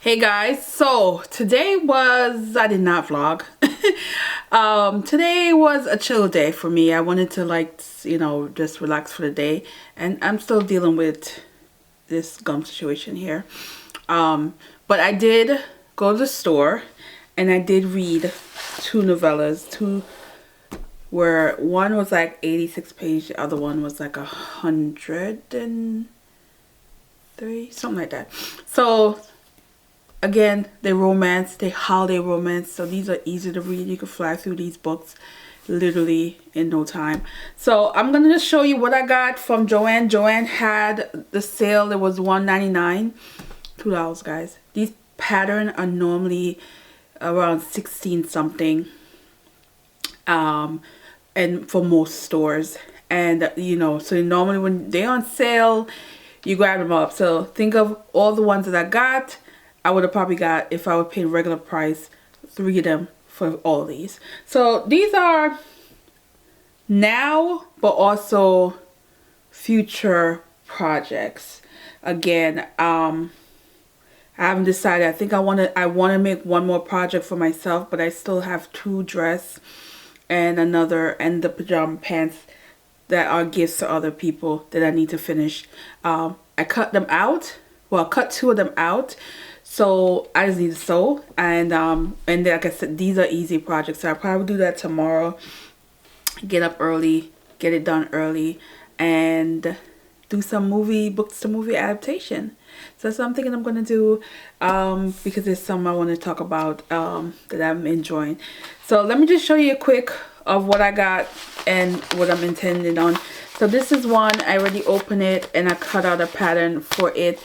Hey guys, so today was, I did not vlog. Today was a chill day for me. I wanted to just relax for the day, and I'm still dealing with this gum situation here. But I did go to the store and I did read two novellas, where one was like 86 pages, the other one was like 103, something like that. So again, they holiday romance, so these are easy to read. You can fly through these books literally in no time. So I'm gonna just show you what I got from Joann. Joann had the sale. It was $1.99, $2, guys. These patterns are normally around 16 something, and for most stores. And so normally when they're on sale, you grab them up. So think of all the ones that I got. I would have probably got, if I would pay regular price, 3 of them for all these. So these are now, but also future projects. Again, I haven't decided. I think I want to make one more project for myself, but I still have 2 dress and the pajama pants that are gifts to other people that I need to finish. I cut them out. Well, I cut 2 of them out. So I just need to sew, and like I said, these are easy projects. So I'll probably do that tomorrow. Get up early, get it done early, and do some books to movie adaptation. So that's what I'm thinking I'm gonna do, because there's some I want to talk about that I'm enjoying. So let me just show you a quick of what I got and what I'm intending on. So this is one. I already opened it and I cut out a pattern for it.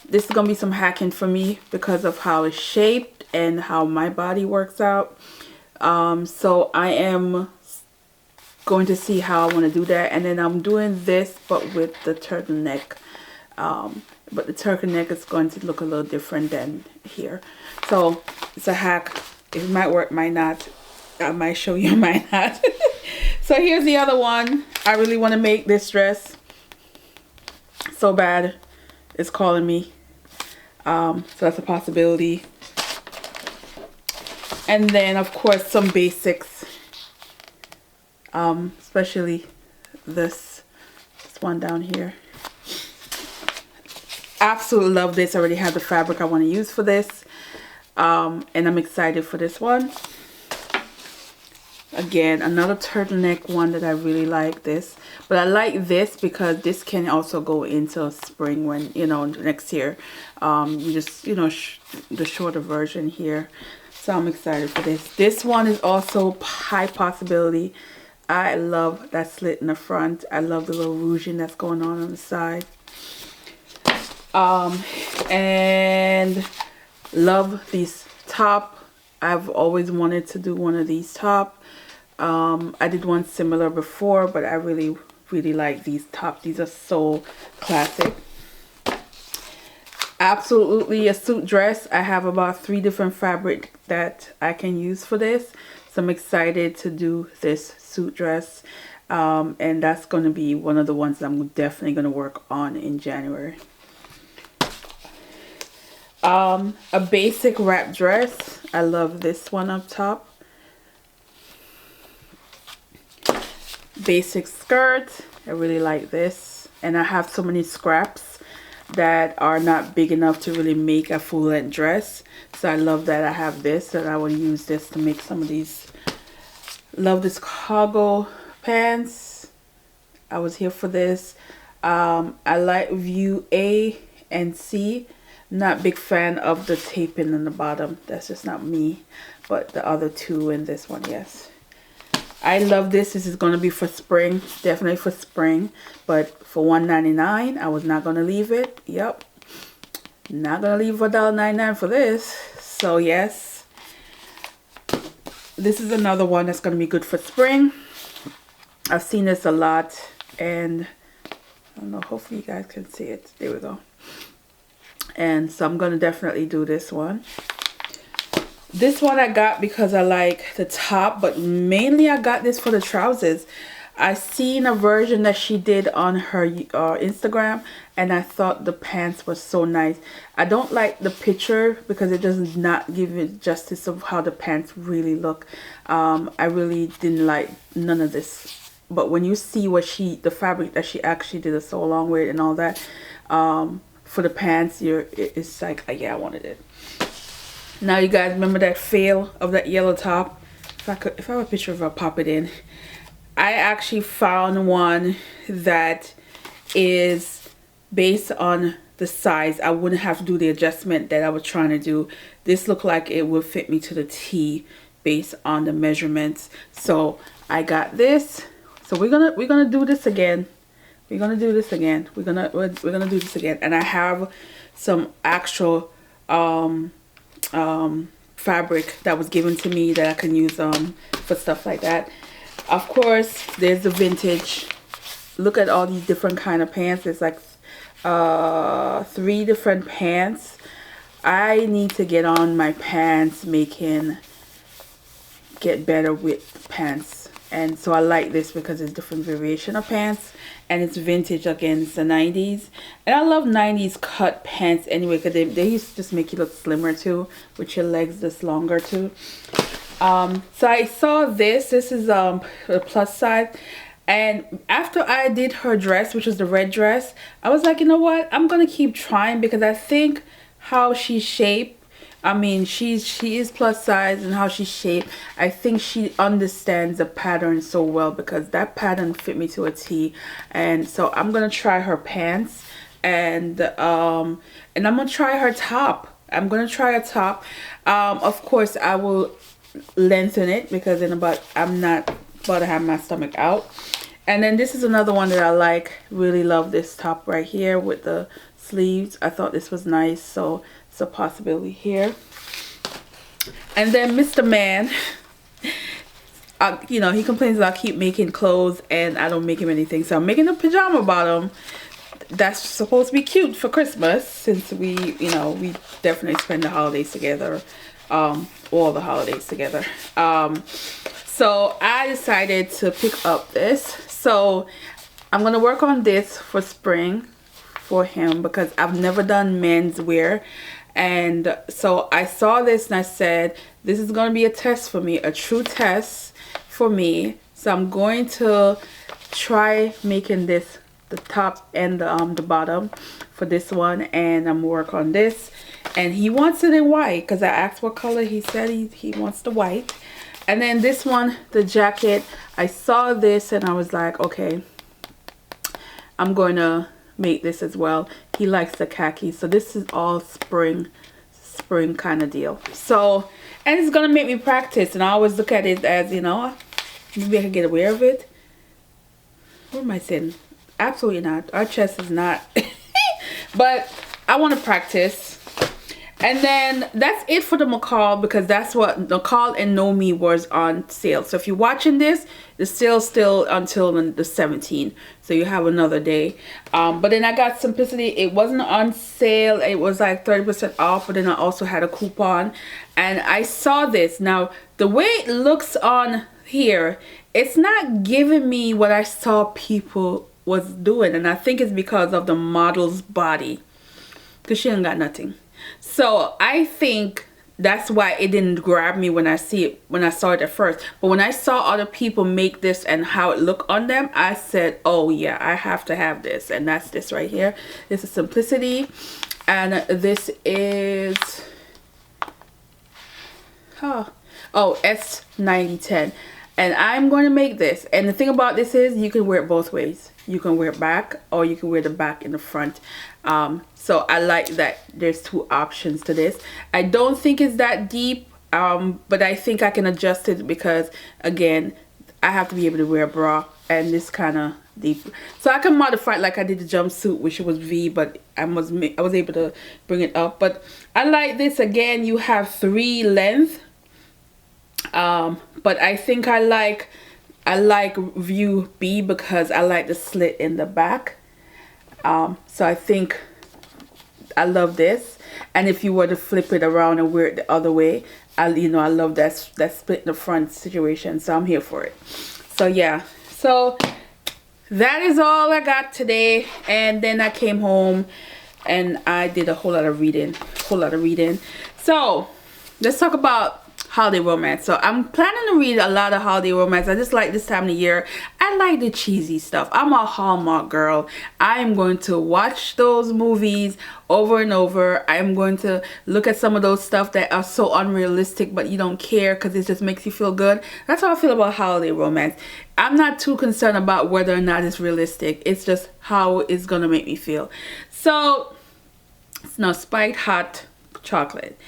This is gonna be some hacking for me because of how it's shaped and how my body works out. So I am going to see how I want to do that, and then I'm doing this but with the turtleneck. But the turtleneck is going to look a little different than here. So it's a hack. It might work, might not. I might show you, might not. So here's the other one. I really want to make this dress so bad. It's calling me. So that's a possibility. And then of course some basics, especially this one down here. Absolutely love this. I already have the fabric I want to use for this, and I'm excited for this one. Again, another turtleneck one that I really like this. But I like this because this can also go into spring when, next year. You just, the shorter version here. So I'm excited for this. This one is also high possibility. I love that slit in the front. I love the little ruching that's going on the side. And love these top. I've always wanted to do one of these top. I did one similar before, but I really like these top. These are so classic. Absolutely a suit dress. I have about 3 different fabric that I can use for this. So I'm excited to do this suit dress. And that's going to be one of the ones that I'm definitely going to work on in January. A basic wrap dress. I love this one up top. Basic skirt. I really like this, and I have so many scraps that are not big enough to really make a full-length dress, so I love that I have this, and I will use this to make some of these. Love this cargo pants. I was here for this. I like view A and C. Not big fan of the taping on the bottom. That's just not me, but the other 2 and this one, yes. I love this. This is going to be for spring. Definitely for spring. But for $1.99, I was not going to leave it. Yep. Not going to leave $1.99 for this. So, yes. This is another one that's going to be good for spring. I've seen this a lot. And, I don't know. Hopefully, you guys can see it. There we go. And so, I'm going to definitely do this one. This one I got because I like the top, but mainly I got this for the trousers. I seen a version that she did on her Instagram, and I thought the pants was so nice. I don't like the picture because it does not give it justice of how the pants really look. I really didn't like none of this. But when you see what the fabric that she actually did a sew along with and all that, for the pants, it's like, yeah, I wanted it. Now you guys remember that fail of that yellow top? If I have a picture of her, I'll pop it in. I actually found one that is based on the size. I wouldn't have to do the adjustment that I was trying to do. This looked like it would fit me to the T based on the measurements. So I got this. So we're gonna do this again. We're gonna do this again. We're gonna do this again. And I have some actual fabric that was given to me that I can use for stuff like that. Of course, there's the vintage. Look at all these different kind of pants. It's like 3 different pants. I need to get on my pants get better with pants. And so I like this because it's different variation of pants, and it's vintage again. It's the 90s, and I love 90s cut pants anyway, because they used to just make you look slimmer too, with your legs just longer too. So I saw this is a plus size, and after I did her dress, which was the red dress, I was like, you know what, I'm gonna keep trying, because I think how she's shaped, I mean, she is plus size, and how she's shaped, I think she understands the pattern so well, because that pattern fit me to a T. And so I'm gonna try her pants, and I'm gonna try her top. I'm gonna try a top. Of course I will lengthen it, because in I'm not about to have my stomach out. And then this is another one that I like. Really love this top right here with the sleeves. I thought this was nice, so it's a possibility here. And then Mr. Man, you know, he complains that I keep making clothes and I don't make him anything. So I'm making a pajama bottom that's supposed to be cute for Christmas, since we definitely spend the holidays together, all the holidays together. So I decided to pick up this. So I'm gonna work on this for spring for him, because I've never done men's wear. And so I saw this and I said, this is going to be a test for me, a true test for me. So I'm going to try making this the top and the bottom for this one, and I'm work on this. And he wants it in white, because I asked what color. He said he wants the white. And then this one, the jacket, I saw this and I was like, okay, I'm going to make this as well. He likes the khaki, so this is all spring kind of deal. So, and it's gonna make me practice, and I always look at it as, you know, maybe I can get aware of it. What am I saying? Absolutely not. Our chest is not. But I want to practice. And then that's it for the McCall, because that's what McCall and Know Me was on sale. So if you're watching this, the sale's still until the 17th. So you have another day. But then I got Simplicity. It wasn't on sale. It was like 30% off. But then I also had a coupon. And I saw this. Now, the way it looks on here, it's not giving me what I saw people was doing. And I think it's because of the model's body, because she ain't got nothing. So I think that's why it didn't grab me when I saw it at first. But when I saw other people make this and how it looked on them, I said, oh yeah, I have to have this. And that's this right here. This is Simplicity, and this is S9010. And I'm going to make this. And the thing about this is you can wear it both ways. You can wear it back, or you can wear the back in the front. So I like that there's 2 options to this. I don't think it's that deep, but I think I can adjust it, because again, I have to be able to wear a bra, and this kind of deep. So I can modify it like I did the jumpsuit, which was V, but I was able to bring it up. But I like this. Again, you have 3 length. But I think I like view B, because I like the slit in the back. So I think I love this. And if you were to flip it around and wear it the other way, I love that split in the front situation. So I'm here for it. So yeah, So that is all I got today. And then I came home and I did a whole lot of reading. So let's talk about holiday romance. So I'm planning to read a lot of holiday romance. I just like this time of the year. I like the cheesy stuff. I'm a Hallmark girl. I am going to watch those movies over and over. I'm going to look at some of those stuff that are so unrealistic, but you don't care because it just makes you feel good. That's how I feel about holiday romance. I'm not too concerned about whether or not it's realistic. It's just how it's gonna make me feel. So it's now spiked hot chocolate.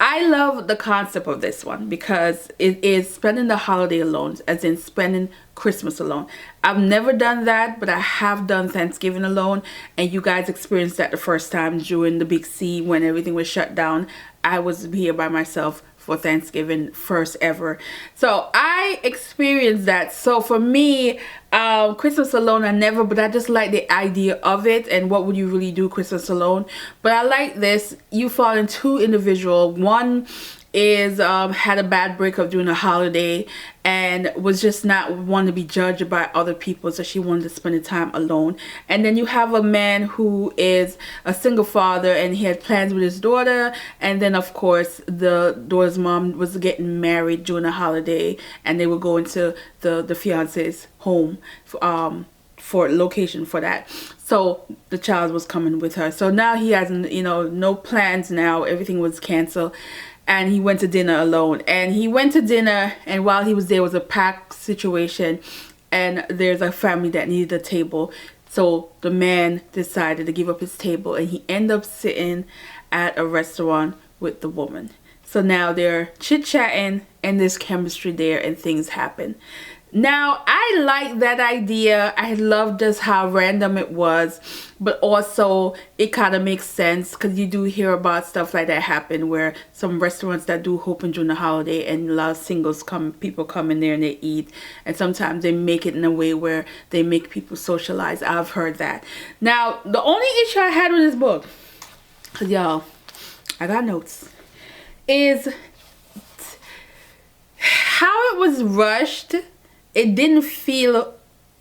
I love the concept of this one because it is spending the holiday alone, as in spending Christmas alone. I've never done that, but I have done Thanksgiving alone, and you guys experienced that the first time during the big C when everything was shut down. I was here by myself for Thanksgiving, first ever. So I experienced that. So for me, Christmas alone, but I just like the idea of it. And what would you really do Christmas alone? But I like this. You fall in two individual. One is had a bad breakup during a holiday and was just not wanting to be judged by other people, so she wanted to spend the time alone. And then you have a man who is a single father and he had plans with his daughter, and then of course the daughter's mom was getting married during a holiday and they were going to the fiance's home for location for that. So the child was coming with her. So now he has no plans now. Everything was canceled. And he went to dinner alone. And he went to dinner, and while he was there, it was a packed situation. And there's a family that needed a table. So the man decided to give up his table, and he ended up sitting at a restaurant with the woman. So now they're chit-chatting, and there's chemistry there, and things happen. Now, I like that idea. I love just how random it was, but also it kind of makes sense because you do hear about stuff like that happen where some restaurants that do open during the holiday and a lot of people come in there and they eat, and sometimes they make it in a way where they make people socialize. I've heard that. Now, the only issue I had with this book, because y'all, I got notes, is how it was rushed. It didn't feel,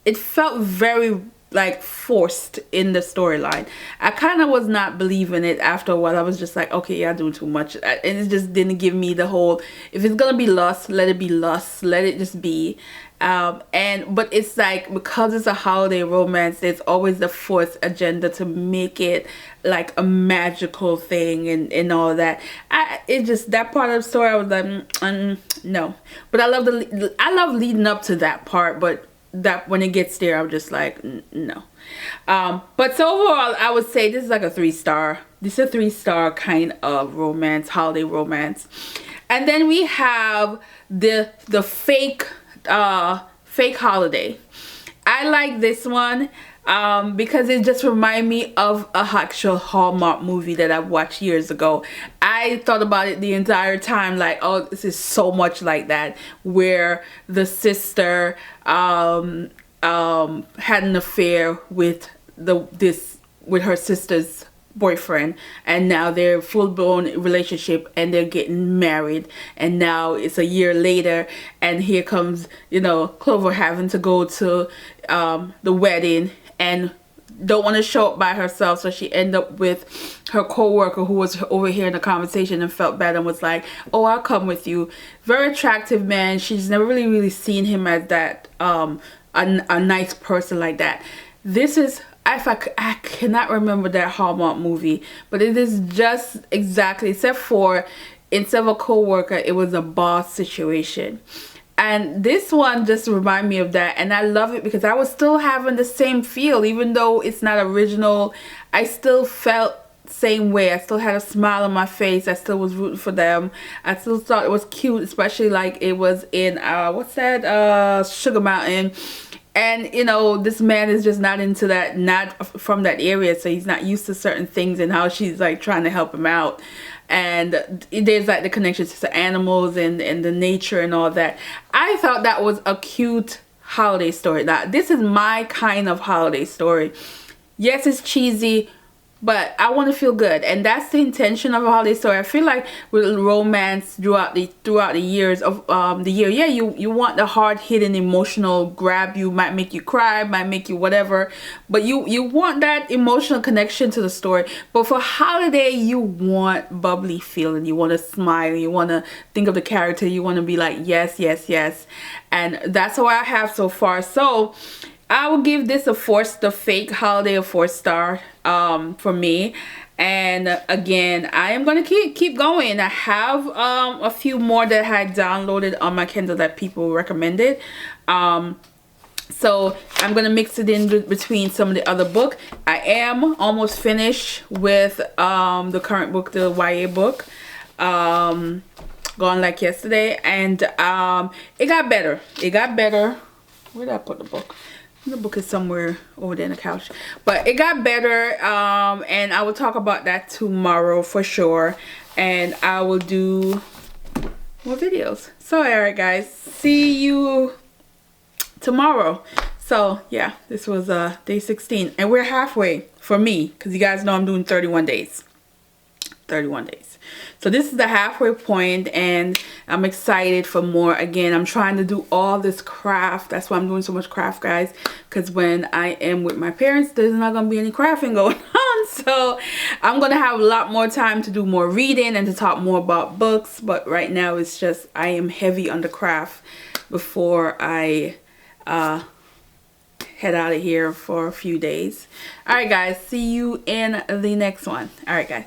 it felt very like forced in the storyline. I kind of was not believing it after a while. I was just like, okay, y'all doing too much. And it just didn't give me the whole, if it's gonna be lust, let it be lust, let it just be. But it's like, because it's a holiday romance, there's always the fourth agenda to make it like a magical thing and all that. It just, that part of the story, I was like, no. But I love leading up to that part, but that when it gets there, I'm just like, no. But so overall, I would say this is like a 3-star. This is a 3-star kind of romance, holiday romance. And then we have the fake holiday. I like this one because it just reminds me of a actual Hallmark movie that I watched years ago. I thought about it the entire time, like, oh, this is so much like that, where the sister had an affair with her sister's boyfriend, and now they're full-blown relationship and they're getting married, and now it's a year later and here comes Clover having to go to the wedding and don't want to show up by herself, so she ended up with her co-worker who was overhearing the conversation and felt bad and was like, oh, I'll come with you. Very attractive man. She's never really seen him as that a nice person like that. This is, I cannot remember that Hallmark movie, but it is just exactly, except for instead of a co-worker, it was a boss situation. And this one just reminded me of that, and I love it because I was still having the same feel, even though it's not original. I still felt same way. I still had a smile on my face. I still was rooting for them. I still thought it was cute, especially like it was in what's that, Sugar Mountain. And this man is just not into that, not from that area, so he's not used to certain things, and how she's like trying to help him out. And there's like the connections to animals and the nature and all that. I thought that was a cute holiday story. Now, this is my kind of holiday story. Yes, it's cheesy, but I want to feel good, and that's the intention of a holiday story. I feel like with romance throughout the years of the year, yeah, you want the hard hitting emotional grab you, might make you cry, might make you whatever, but you want that emotional connection to the story. But for holiday, you want bubbly feeling, you want to smile, you want to think of the character, you want to be like yes, yes, yes, and that's what I have so far. So I will give this the fake holiday a 4-star for me. And again, I am gonna keep going. I have a few more that I had downloaded on my Kindle that people recommended. So I'm gonna mix it in between some of the other book. I am almost finished with the current book, the YA book, Gone Like Yesterday, and it got better. It got better. Where did I put the book? The book is somewhere over there in the couch, but it got better, and I will talk about that tomorrow for sure, and I will do more videos. So alright guys, see you tomorrow. So yeah, this was day 16, and we're halfway for me, because you guys know I'm doing 31 days. So this is the halfway point, and I'm excited for more. Again, I'm trying to do all this craft. That's why I'm doing so much craft, guys, because when I am with my parents, there's not gonna be any crafting going on. So I'm gonna have a lot more time to do more reading and to talk more about books, but right now it's just I am heavy on the craft before I head out of here for a few days. All right guys, see you in the next one. All right guys.